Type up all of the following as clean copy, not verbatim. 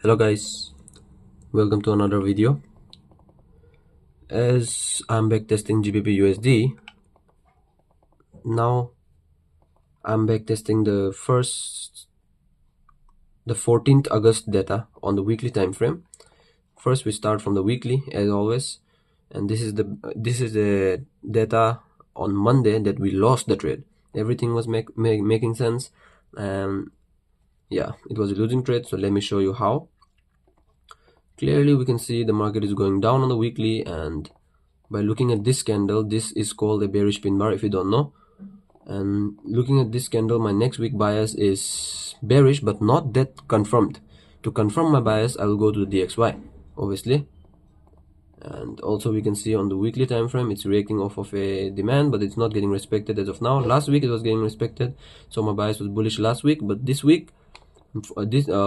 Hello guys, welcome to another video. As I'm back testing GBP USD, now I'm back testing the 14th August data on the weekly time frame. First we start from the weekly as always, and this is the data on Monday that we lost the trade. Everything was making sense, and yeah, it was a losing trade. So let me show you how. Clearly we can see the market is going down on the weekly, and by looking at this candle, this is called a bearish pin bar if you don't know. And looking at this candle, my next week bias is bearish but not that confirmed. To confirm my bias, I will go to the DXY obviously, and also we can see on the weekly time frame it's reacting off of a demand, but it's not getting respected as of now. Last week it was getting respected, so my bias was bullish last week, but this week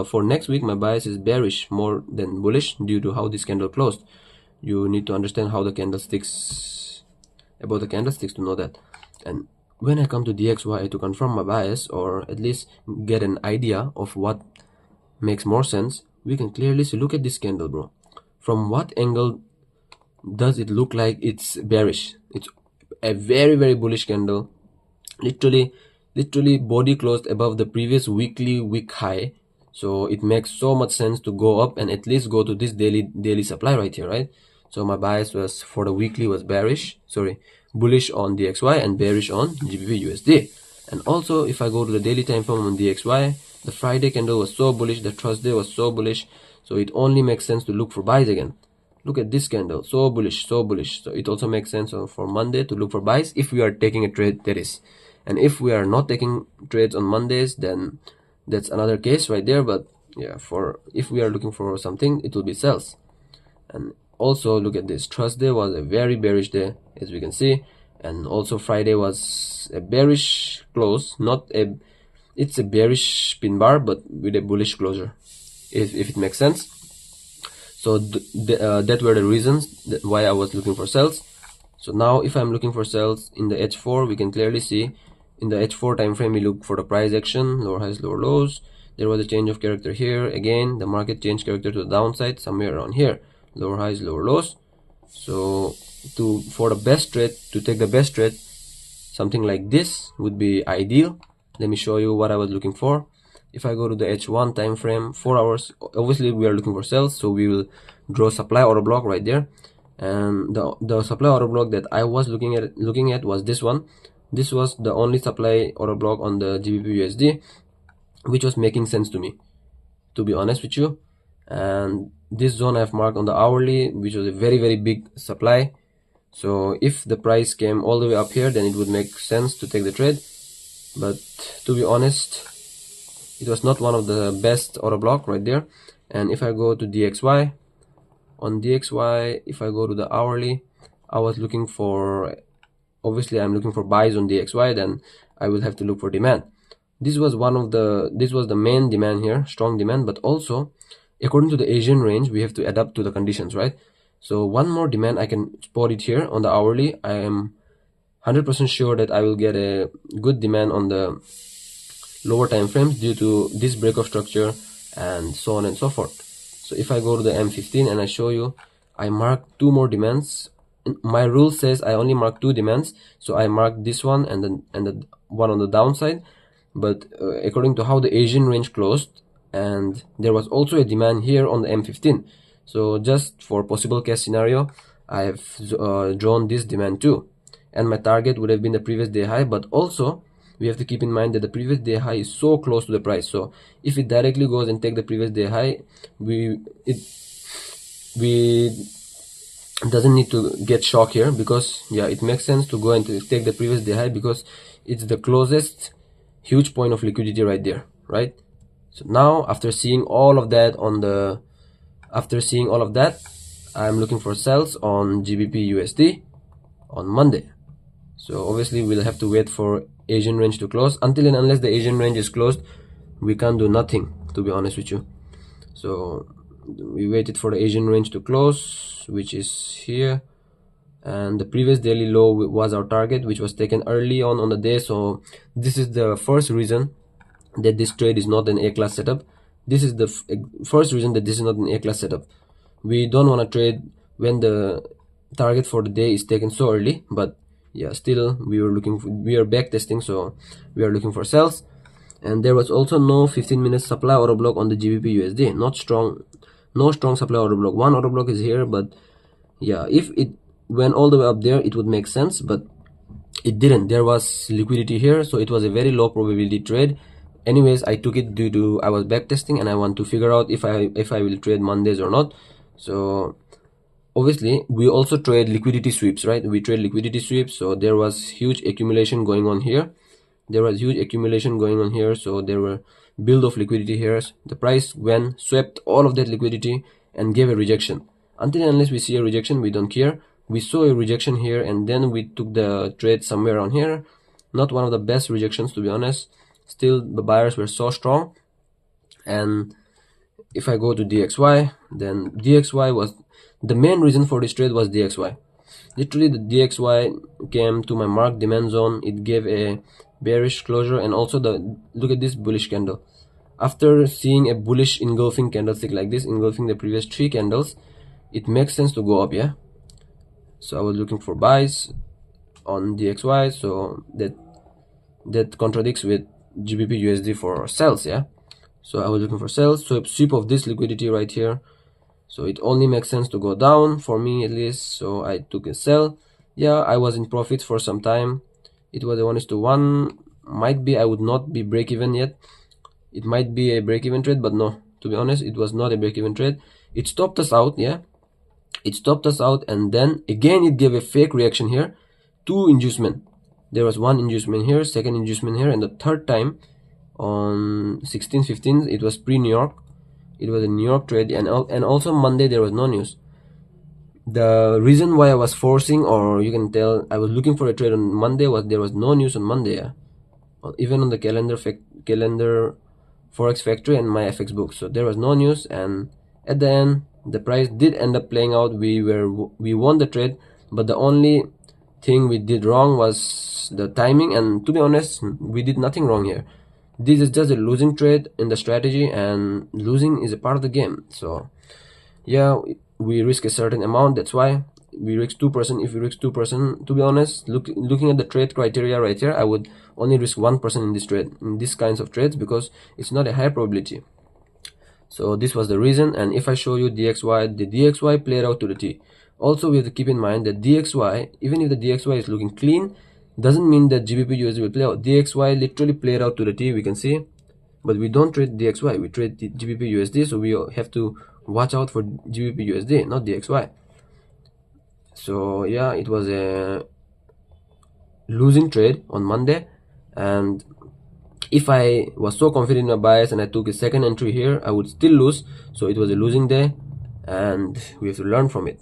for next week my bias is bearish more than bullish due to how this candle closed. You need to understand how the candlesticks, about the candlesticks, to know that. And when I come to DXY to confirm my bias, or at least get an idea of what makes more sense, we can clearly see, look at this candle, bro. From what angle does it look like it's bearish? It's a very bullish candle. Literally body closed above the previous week high, so it makes so much sense to go up and at least go to this daily supply right here, right? So my bias was for the weekly was bullish on DXY and bearish on GBP USD. And also if I go to the daily time frame on DXY, the Friday candle was so bullish, the Thursday was so bullish, so it only makes sense to look for buys again. Look at this candle, so bullish. So it also makes sense for Monday to look for buys if we are taking a trade, that is. And if we are not taking trades on Mondays, then that's another case right there. But yeah, if we are looking for something, it will be sells. And also look at this, Thursday was a very bearish day, as we can see, and also Friday was a bearish close. It's a bearish pin bar but with a bullish closure, if it makes sense. So that were the reasons why I was looking for sells. So now if I'm looking for sells in the H4, we can clearly see in the H4 time frame we look for the price action, lower highs, lower lows. There was a change of character here. Again, the market changed character to the downside somewhere around here, lower highs, lower lows. So for the best trade, to take the best trade, something like this would be ideal. Let me show you what I was looking for. If I go to the H1 time frame, 4 hours, obviously we are looking for sales, so we will draw supply order block right there. And the supply order block that I was looking at was this one. This was the only supply order block on the GBP USD which was making sense to me, to be honest with you. And this zone I've marked on the hourly, which was a very big supply. So if the price came all the way up here, then it would make sense to take the trade. But to be honest, it was not one of the best order block right there. And if I go to DXY, on DXY, if I go to the hourly, I was looking for, obviously I'm looking for buys on DXY, then I will have to look for demand. This was the main demand here, strong demand, but also according to the Asian range we have to adapt to the conditions, right? So one more demand I can spot it here on the hourly. I am 100% sure that I will get a good demand on the lower time frames due to this break of structure and so on and so forth. So if I go to the M15 and I show you, I mark 2 more demands. My rule says I only mark 2 demands, so I marked this one and the one on the downside. But according to how the Asian range closed, and there was also a demand here on the M15, so just for possible case scenario, I have drawn this demand too, and my target would have been the previous day high. But also we have to keep in mind that the previous day high is so close to the price, so if it directly goes and take the previous day high, we doesn't need to get shocked here, because yeah, it makes sense to go and to take the previous day high because it's the closest huge point of liquidity right there, right? So now after seeing all of that I'm looking for sells on GBP USD on Monday. So obviously we'll have to wait for Asian range to close. Until and unless the Asian range is closed, we can't do nothing, to be honest with you. So we waited for the Asian range to close, which is here, and the previous daily low was our target, which was taken early on the day. So this is the first reason that this trade is not an A-class setup. this is the first reason that this is not an A-class setup. We don't want to trade when the target for the day is taken so early, but yeah, still we are back testing, so we are looking for sells. And there was also no 15-minute supply order block on the GBP USD. No strong supply order block. One order block is here, but yeah, if it went all the way up there, it would make sense, but it didn't. There was liquidity here, so it was a very low probability trade. Anyways, I took it due to I was backtesting and I want to figure out if I will trade Mondays or not. So obviously we also trade liquidity sweeps, right? We trade liquidity sweeps, so there was huge accumulation going on here. So there were build of liquidity here. The price went, swept all of that liquidity and gave a rejection. Until and unless we see a rejection, we don't care. We saw a rejection here and then we took the trade somewhere around here. Not one of the best rejections, to be honest. Still, the buyers were so strong. And if I go to DXY, then DXY was the main reason for this trade was DXY. Literally, the DXY came to my mark demand zone. It gave a bearish closure, and also look at this bullish candle. After seeing a bullish engulfing candlestick like this, engulfing the previous 3 candles, it makes sense to go up, yeah. So I was looking for buys on DXY, so that contradicts with GBP USD for sells, yeah. So I was looking for sells, so a sweep of this liquidity right here, so it only makes sense to go down for me at least. So I took a sell. Yeah, I was in profit for some time. It was a 1:1. Might be I would not be break even yet. It might be a break even trade, but no, to be honest, it was not a break even trade. It stopped us out, yeah. It stopped us out, and then again it gave a fake reaction here. 2 inducement. There was 1 inducement here, 2nd inducement here, and the 3rd time on 16/15. It was pre-New York. It was a New York trade, and also Monday there was no news. The reason why I was forcing, or you can tell I was looking for a trade on Monday, was there was no news on Monday, yeah. Even on the calendar Forex Factory and my FX book, so there was no news. And at the end, the price did end up playing out. We won the trade, but the only thing we did wrong was the timing, and to be honest, we did nothing wrong here. This is just a losing trade in the strategy, and losing is a part of the game. So yeah, we risk a certain amount. That's why we risk 2%. If we risk 2%, to be honest, looking at the trade criteria right here, I would only risk 1% in this trade, in these kinds of trades, because it's not a high probability. So this was the reason. And if I show you DXY, the DXY played out to the T. Also, we have to keep in mind that DXY, even if the DXY is looking clean, doesn't mean that GBP USD will play out. DXY literally played out to the T, we can see, but we don't trade DXY, we trade GBP USD, so we have to watch out for GBP USD, not DXY. So yeah, it was a losing trade on Monday, and if I was so confident in my bias and I took a 2nd entry here, I would still lose. So it was a losing day, and we have to learn from it.